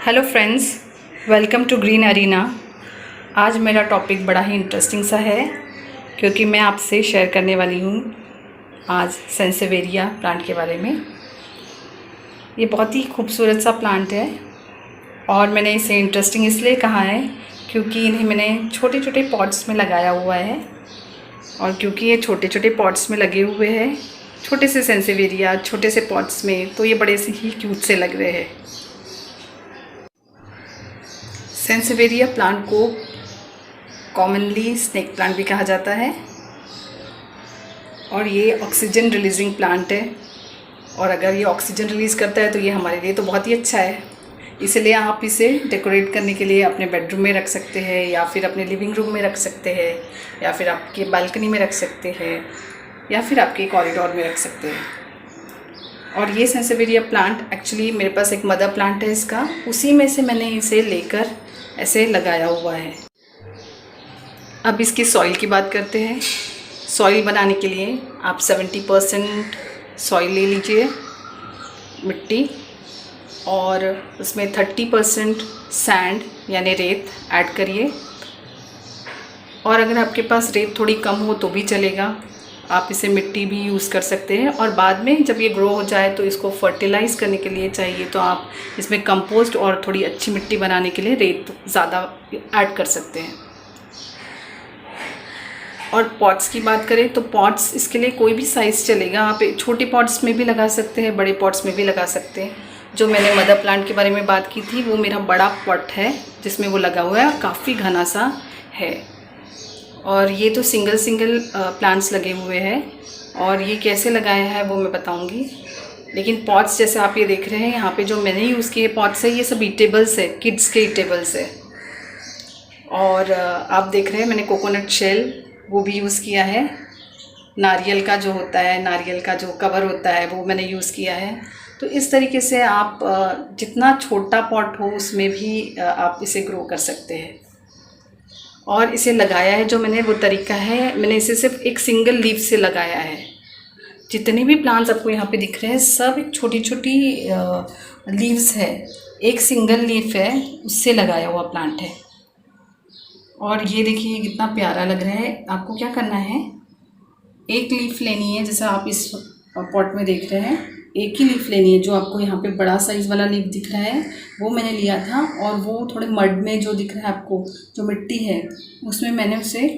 Hello friends, welcome to Green Arena. आज मेरा topic बड़ा ही इंटरेस्टिंग सा है क्योंकि मैं आपसे शेयर करने वाली हूँ आज सेंसेवेरिया प्लांट के बारे में। ये बहुत ही खूबसूरत सा प्लांट है और मैंने इसे इंटरेस्टिंग इसलिए कहा है क्योंकि इन्हें मैंने छोटे छोटे पॉट्स में लगाया हुआ है। और क्योंकि ये छोटे छोटे पॉट्स में लगे हुए हैं, छोटे से सेंसेवेरिया छोटे से पॉट्स में, तो ये बड़े से ही क्यूट से लग रहे हैं। सेंसेवेरिया प्लांट को कॉमनली स्नेक प्लांट भी कहा जाता है और ये ऑक्सीजन रिलीजिंग प्लांट है। और अगर ये ऑक्सीजन रिलीज़ करता है तो ये हमारे लिए तो बहुत ही अच्छा है। इसलिए आप इसे डेकोरेट करने के लिए अपने बेडरूम में रख सकते हैं, या फिर अपने लिविंग रूम में रख सकते हैं, या फिर आपके बालकनी में रख सकते हैं, या फिर आपके कॉरिडोर में रख सकते हैं। और ये सेंसेवेरिया प्लांट एक्चुअली मेरे पास एक मदर प्लांट है इसका, उसी में से मैंने इसे लेकर ऐसे लगाया हुआ है। अब इसकी सॉइल की बात करते हैं। सॉइल बनाने के लिए आप 70% सॉइल ले लीजिए, मिट्टी, और उसमें 30% सैंड यानी रेत ऐड करिए। और अगर आपके पास रेत थोड़ी कम हो तो भी चलेगा, आप इसे मिट्टी भी यूज़ कर सकते हैं। और बाद में जब ये ग्रो हो जाए तो इसको फर्टिलाइज़ करने के लिए चाहिए तो आप इसमें कंपोस्ट और थोड़ी अच्छी मिट्टी बनाने के लिए रेत ज़्यादा ऐड कर सकते हैं। और पॉट्स की बात करें तो पॉट्स इसके लिए कोई भी साइज़ चलेगा। आप छोटे पॉट्स में भी लगा सकते हैं, बड़े पॉट्स में भी लगा सकते हैं। जो मैंने मदर प्लांट के बारे में बात की थी वो मेरा बड़ा पॉट है जिसमें वो लगा हुआ है, काफ़ी घना सा है। और ये तो सिंगल प्लांट्स लगे हुए हैं और ये कैसे लगाया है वो मैं बताऊंगी। लेकिन पॉट्स जैसे आप ये देख रहे हैं, यहाँ पे जो मैंने यूज़ किए पॉट्स है ये सब ईटेबल्स है, किड्स के ईटेबल्स है। और आप देख रहे हैं मैंने कोकोनट शेल वो भी यूज़ किया है। नारियल का जो होता है, नारियल का जो कवर होता है वो मैंने यूज़ किया है। तो इस तरीके से आप जितना छोटा पॉट हो उसमें भी आप इसे ग्रो कर सकते हैं। और इसे लगाया है जो मैंने वो तरीका है, मैंने इसे सिर्फ एक सिंगल लीफ से लगाया है। जितने भी प्लांट्स आपको यहाँ पे दिख रहे हैं सब एक छोटी छोटी लीव्स है, एक सिंगल लीफ है उससे लगाया हुआ प्लांट है। और ये देखिए कितना प्यारा लग रहा है। आपको क्या करना है, एक लीफ लेनी है, जैसे आप इस पॉट में देख रहे हैं एक ही लीफ लेनी है। जो आपको यहाँ पे बड़ा साइज़ वाला लीफ दिख रहा है वो मैंने लिया था, और वो थोड़े मड में जो दिख रहा है आपको, जो मिट्टी है उसमें मैंने उसे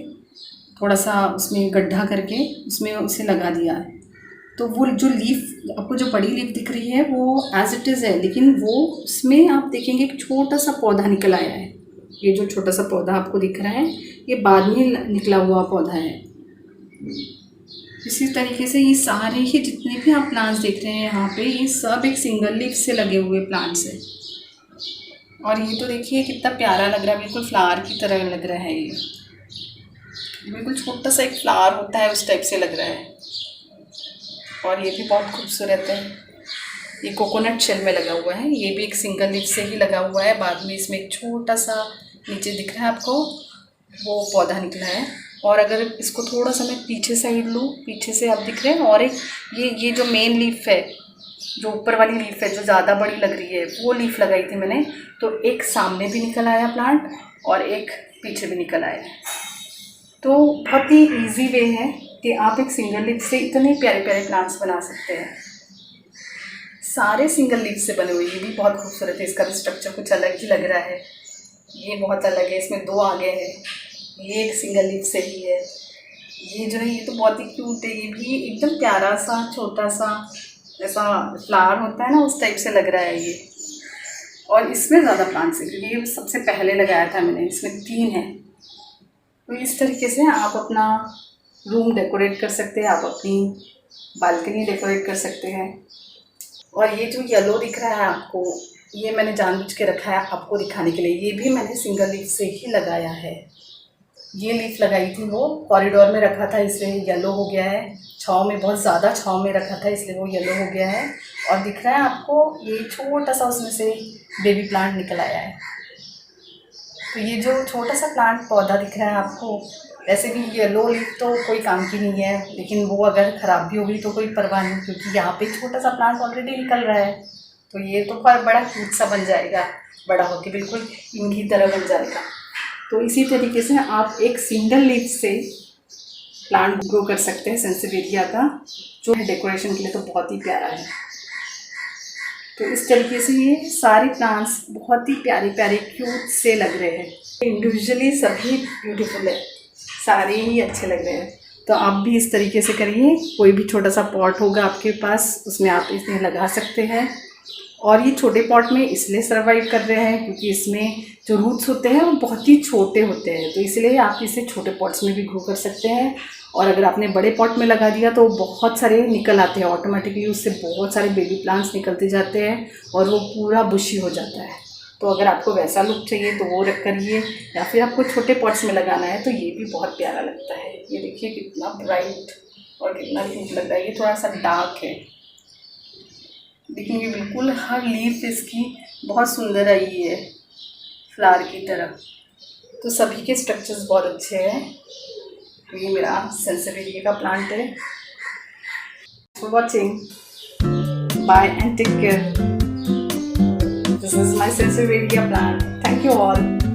थोड़ा सा उसमें गड्ढा करके उसमें उसे लगा दिया है। तो वो जो लीफ आपको जो बड़ी लीफ दिख रही है वो एज इट इज़ है, लेकिन वो उसमें आप देखेंगे एक छोटा सा पौधा निकल आया है। ये जो छोटा सा पौधा आपको दिख रहा है ये बाद में निकला हुआ पौधा है। इसी तरीके से ये सारे ही जितने भी आप प्लांट्स देख रहे हैं यहाँ पे, ये सब एक सिंगल लीफ से लगे हुए प्लांट्स हैं। और ये तो देखिए कितना प्यारा लग रहा है, बिल्कुल फ्लावर की तरह लग रहा है। ये बिल्कुल छोटा सा एक फ्लावर होता है उस टाइप से लग रहा है। और ये भी बहुत खूबसूरत है। ये कोकोनट शेल में लगा हुआ है, ये भी एक सिंगल लीफ से ही लगा हुआ है। बाद में इसमें एक छोटा सा नीचे दिख रहा है आपको वो पौधा निकला है। और अगर इसको थोड़ा सा मैं पीछे साइड लूँ, पीछे से आप दिख रहे हैं, और एक ये जो मेन लीफ है, जो ऊपर वाली लीफ है जो ज़्यादा बड़ी लग रही है, वो लीफ लगाई थी मैंने। तो एक सामने भी निकल आया प्लांट और एक पीछे भी निकल आया। तो बहुत ही ईजी वे है कि आप एक सिंगल लीफ से इतने प्यारे प्यारे प्लांट्स बना सकते हैं। सारे सिंगल लीफ से बने हुए, ये भी बहुत खूबसूरत है। इसका भी स्ट्रक्चर कुछ अलग ही लग रहा है, ये बहुत अलग है, इसमें दो आगे हैं, ये एक सिंगल लीफ से ही है। ये जो है ये तो बहुत ही क्यूट है, ये भी एकदम प्यारा सा छोटा सा ऐसा फ्लावर होता है ना उस टाइप से लग रहा है ये। और इसमें ज़्यादा प्लांट्स है क्योंकि ये सबसे पहले लगाया था मैंने, इसमें 3 है। तो इस तरीके से आप अपना रूम डेकोरेट कर सकते हैं, आप अपनी बालकनी डेकोरेट कर सकते हैं। और ये जो येलो दिख रहा है आपको, ये मैंने जानबूझ के रखा है आपको दिखाने के लिए। ये भी मैंने सिंगल लीफ से ही लगाया है। ये लीफ लगाई थी वो कॉरिडोर में रखा था इसलिए येलो हो गया है, छाँव में बहुत ज़्यादा छाँव में रखा था इसलिए वो येलो हो गया है। और दिख रहा है आपको ये छोटा सा उसमें से बेबी प्लांट निकल आया है। तो ये जो छोटा सा प्लांट पौधा दिख रहा है आपको, वैसे भी येलो लीफ तो कोई काम की नहीं है, लेकिन वो अगर ख़राब भी होगी तो कोई परवाह नहीं, क्योंकि यहाँ पे छोटा सा प्लांट ऑलरेडी निकल रहा है। तो ये तो पर बड़ा क्यूट सा बन जाएगा, बड़ा होके बिल्कुल इनकी तरह बन जाएगा। तो इसी तरीके से आप एक सिंगल लीफ से प्लांट ग्रो कर सकते हैं सेंसेवेरिया का, जो है डेकोरेशन के लिए तो बहुत ही प्यारा है। तो इस तरीके से ये सारे प्लांट्स बहुत ही प्यारे प्यारे क्यूट से लग रहे हैं। इंडिविजुअली सभी ब्यूटीफुल है, सारे ही अच्छे लग रहे हैं। तो आप भी इस तरीके से करिए। कोई भी छोटा सा पॉट होगा आपके पास, उसमें आप इसे लगा सकते हैं। और ये छोटे पॉट में इसलिए सर्वाइव कर रहे हैं क्योंकि इसमें जो रूट्स होते हैं वो बहुत ही छोटे होते हैं, तो इसलिए आप इसे छोटे पॉट्स में भी ग्रो कर सकते हैं। और अगर आपने बड़े पॉट में लगा दिया तो बहुत सारे निकल आते हैं ऑटोमेटिकली, उससे बहुत सारे बेबी प्लांट्स निकलते जाते हैं और वो पूरा बुशी हो जाता है। तो अगर आपको वैसा लुक चाहिए तो वो रख करिए, या फिर आपको छोटे पॉट्स में लगाना है तो ये भी बहुत प्यारा लगता है। ये देखिए कितना ब्राइट और कितना क्यूट लग रहा है। ये थोड़ा सा डार्क है, देखेंगे बिल्कुल हर लीफ इसकी बहुत सुंदर आई है फ्लावर की तरह। तो सभी के स्ट्रक्चर्स बहुत अच्छे हैं। तो ये मेरा सेंसेवेरिया का प्लांट है। For watching, bye and take care. This is my sansevieria plant. Thank you all.